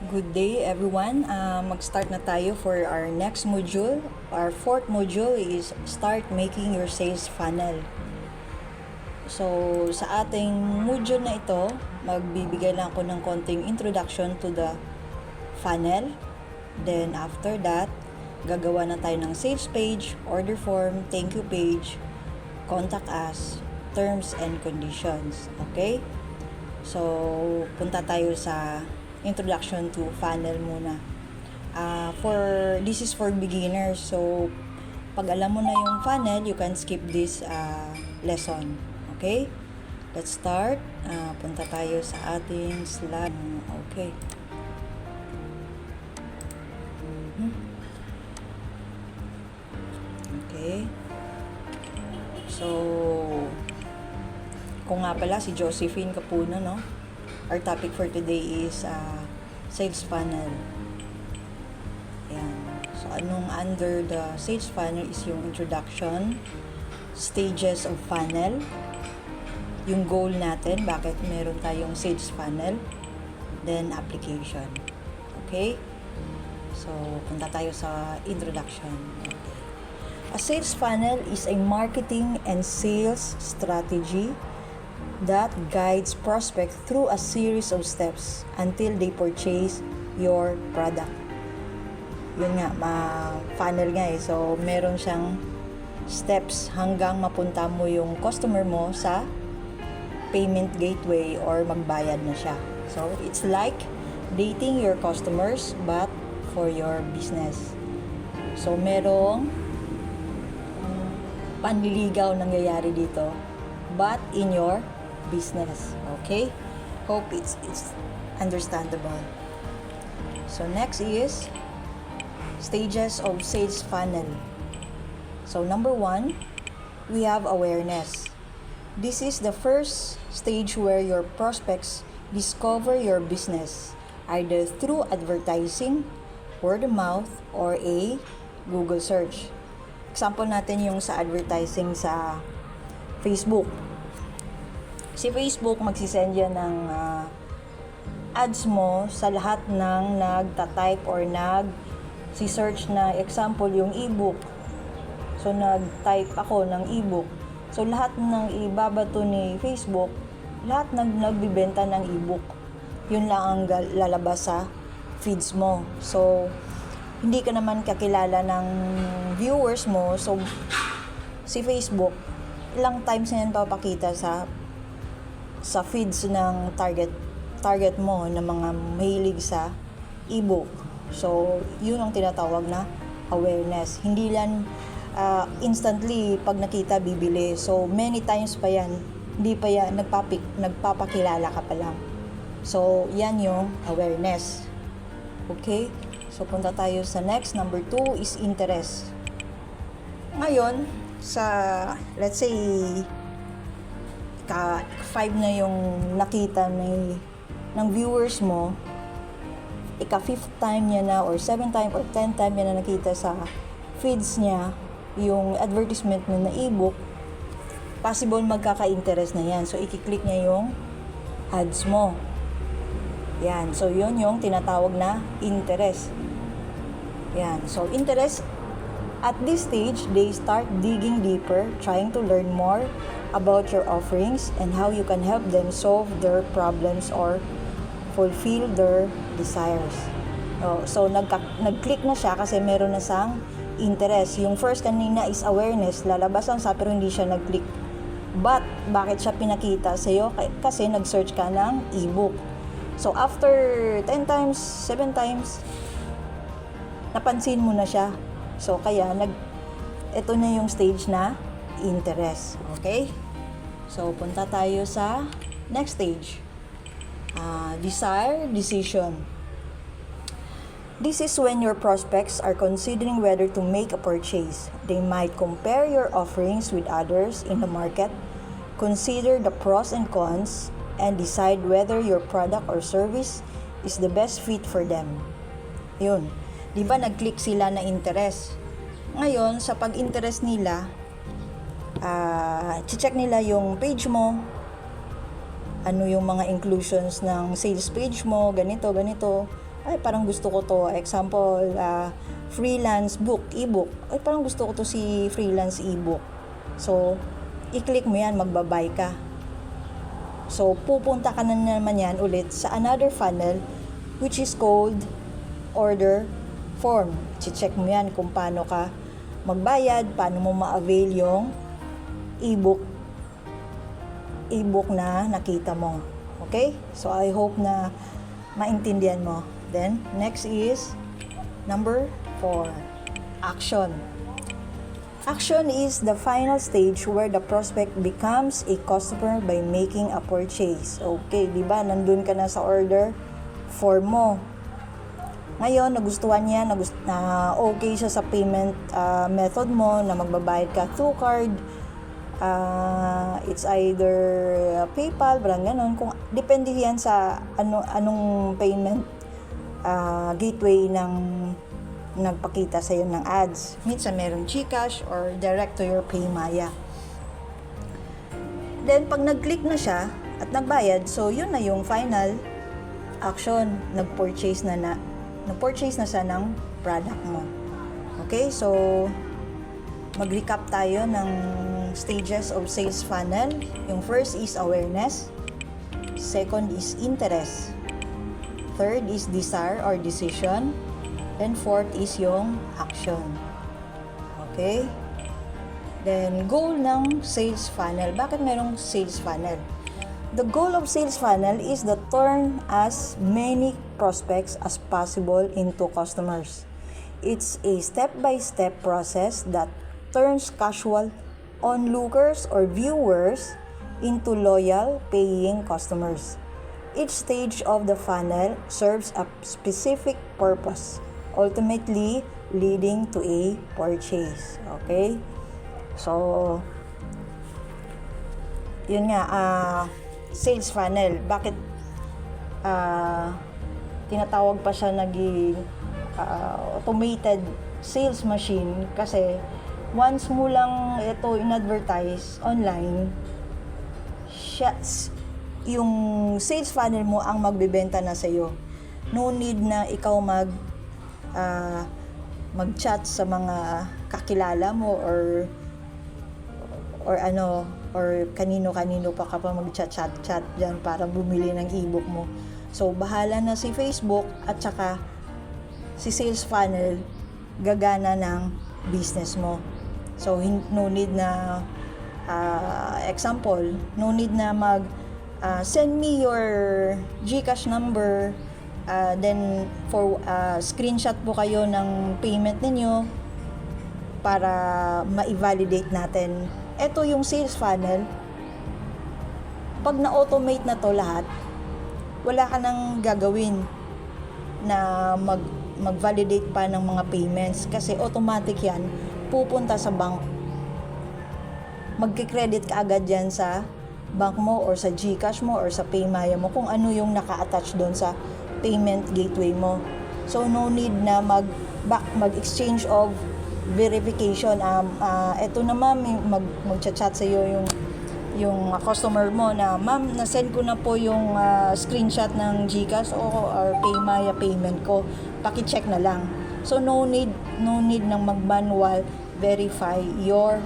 Good day everyone. Mag-start na tayo for our next module. Our fourth module is start making your sales funnel. So, sa ating module na ito, magbibigay lang ako ng konting introduction to the funnel. Then after that, gagawa na tayo ng sales page, order form, thank you page, contact us, terms and conditions. Okay? So, punta tayo sa introduction to funnel muna. This is for beginners. So, pag alam mo na yung funnel, you can skip this lesson. Okay? Let's start. Punta tayo sa ating slide. Okay. Okay. So, kung nga pala si Josephine Capuno, no? Our topic for today is sales funnel. Ayan. So, anong under the sales funnel is yung introduction, stages of funnel, yung goal natin, bakit meron tayong sales funnel, then application. Okay? So, punta tayo sa introduction. Okay. A sales funnel is a marketing and sales strategy that guides prospect through a series of steps until they purchase your product. Yun nga, funnel nga eh. So, meron siyang steps hanggang mapunta mo yung customer mo sa payment gateway or magbayad na siya. So, it's like dating your customers but for your business. So, merong panliligaw nangyayari dito but in your business. Okay? Hope it's understandable. So next is stages of sales funnel. So number 1, we have awareness. This is the first stage where your prospects discover your business either through advertising, word of mouth, or a Google search. Example natin yung sa advertising sa Facebook. Si Facebook magsisend yan ng ads mo sa lahat ng nagta-type or nag-search na example yung ebook. So nag-type ako ng ebook. So lahat ng ibabato ni Facebook, lahat nagbibenta ng ebook. Yun lang ang lalabas sa feeds mo. So hindi ka naman kakilala ng viewers mo. So si Facebook, ilang times na yan papakita sa feeds ng target mo na mga mahilig sa ebook. So, yun ang tinatawag na awareness. Hindi lang instantly pag nakita bibili. So, many times pa yan, hindi pa yan nagpapakilala ka pa lang. So, yan yung awareness. Okay? So, punta tayo sa next. Number 2 is interest. Ngayon, let's say 5 na yung nakita ng viewers mo, ika-5th time niya na or 7th time or 10th time niya na nakita sa feeds niya yung advertisement na ebook, possible magkaka-interest na yan. So, i-click niya yung ads mo. Yan. So, yun yung tinatawag na interest. Yan. So, interest, at this stage, they start digging deeper, trying to learn more about your offerings and how you can help them solve their problems or fulfill their desires. So, nag-click na siya kasi meron na siyang interest. Yung first kanina is awareness, lalabas lang sa pero hindi siya nag-click. But, bakit siya pinakita sa'yo? Kasi nag-search ka ng ebook. So, after 10 times, 7 times, napansin mo na siya. So, kaya ito na yung stage na interest. Okay? So, punta tayo sa next stage. Desire, decision. This is when your prospects are considering whether to make a purchase. They might compare your offerings with others in the market, consider the pros and cons, and decide whether your product or service is the best fit for them. Yun. Di ba nag-click sila na interest? Ngayon, sa pag-interest nila, check nila yung page mo, ano yung mga inclusions ng sales page mo, ganito, ay parang gusto ko to, example, freelance book, ebook, ay parang gusto ko to si freelance ebook. So, i-click mo yan, magbabay ka. So, pupunta ka na naman yan ulit sa another funnel which is called order form. I-check mo yan kung paano ka magbayad, paano mo ma-avail yung ebook na nakita mo. Okay? So, I hope na maintindihan mo. Then, next is number 4, action. Action is the final stage where the prospect becomes a customer by making a purchase. Okay, di ba? Nandun ka na sa order form mo. Ngayon, nagustuhan niya, na okay siya sa payment method mo, na magbabayad ka through card. It's either PayPal, parang ganun. Kung depende yan sa anong payment gateway ng nagpakita sa iyo ng ads. Minsan meron GCash or direct to your Paymaya. Then pag nag-click na siya at nagbayad, so yun na yung final action. Nag-purchase na siya ng product mo. Okay, so mag-recap tayo ng stages of sales funnel. Yung first is awareness. Second is interest. Third is desire or decision. And fourth is yung action. Okay? Then, goal ng sales funnel. Bakit merong sales funnel? The goal of sales funnel is to turn as many prospects as possible into customers. It's a step-by-step process that turns casual onlookers or viewers into loyal, paying customers. Each stage of the funnel serves a specific purpose, ultimately leading to a purchase. Okay? So, yun nga, sales funnel. Bakit tinatawag pa siya naging automated sales machine? Kasi once mo lang ito in-advertise online, yung sales funnel mo ang magbebenta na sa'yo. No need na ikaw mag-chat sa mga kakilala mo or kanino-kanino pa ka pa mag-chat dyan para bumili ng ebook mo. So, bahala na si Facebook at saka si sales funnel gagana ng business mo. So, no need na example, no need na send me your GCash number. Then for screenshot po kayo ng payment ninyo para ma-validate natin. Ito yung sales funnel. Pag na-automate na to lahat, wala ka nang gagawin na mag-validate pa ng mga payments kasi automatic yan pupunta sa bank. Magki-credit ka agad yan sa bank mo or sa GCash mo or sa Paymaya mo kung ano yung naka-attach doon sa payment gateway mo. So, no need na mag-exchange of verification. Eto na ma'am, mag-chat sa iyo yung customer mo na ma'am, na-send ko na po yung screenshot ng GCash or Paymaya payment ko. Paki-check na lang. So, no need nang mag-manual verify your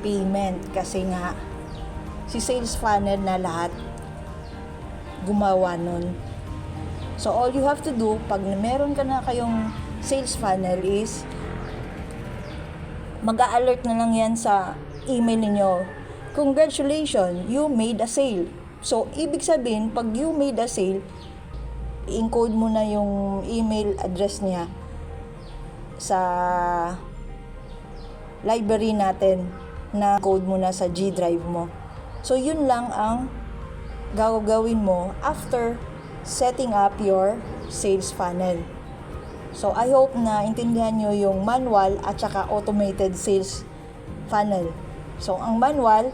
payment kasi nga si sales funnel na lahat gumawa nun. So, all you have to do, pag meron ka na kayong sales funnel is, mag-a-alert na lang yan sa email niyo. Congratulations, you made a sale. So, ibig sabihin, pag you made a sale, i-encode mo na yung email address niya sa library natin na code mo na sa G Drive mo. So, yun lang ang gagawin mo after setting up your sales funnel. So, I hope na intindihan nyo yung manual at saka automated sales funnel. So, ang manual,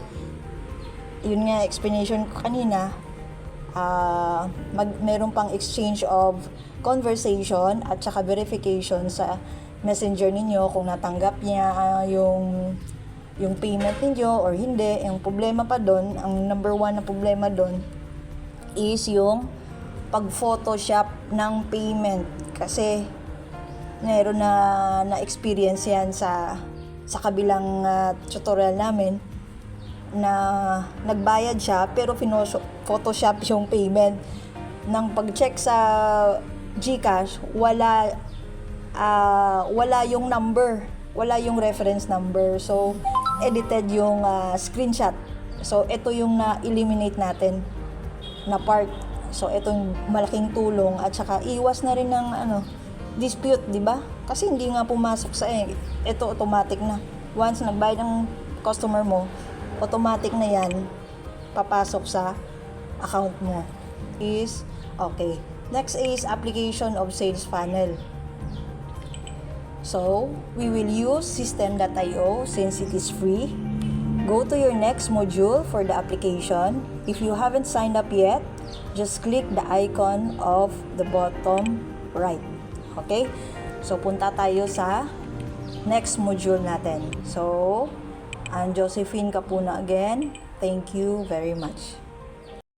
yun nga explanation ko kanina, meron pang exchange of conversation at saka verification sa messenger ninyo kung natanggap niya yung payment ninyo or hindi. Yung problema pa doon, ang number one na problema doon is yung pag-photoshop ng payment kasi meron na experience yan sa kabilang tutorial namin na nagbayad siya pero photoshop yung payment. Nang pag-check sa GCash, wala yung number, wala yung reference number. So, edited yung screenshot. So, ito yung na-eliminate natin na part. So, ito yung malaking tulong at saka iwas na rin ng dispute, di ba? Kasi hindi nga pumasok sa ito automatic na. Once nagbayad ng customer mo, automatic na yan papasok sa account mo. Okay. Next is application of sales funnel. So, we will use system.io since it is free. Go to your next module for the application. If you haven't signed up yet, just click the icon of the bottom right. Okay? So, punta tayo sa next module natin. So, I'm Josephine Capuna again. Thank you very much.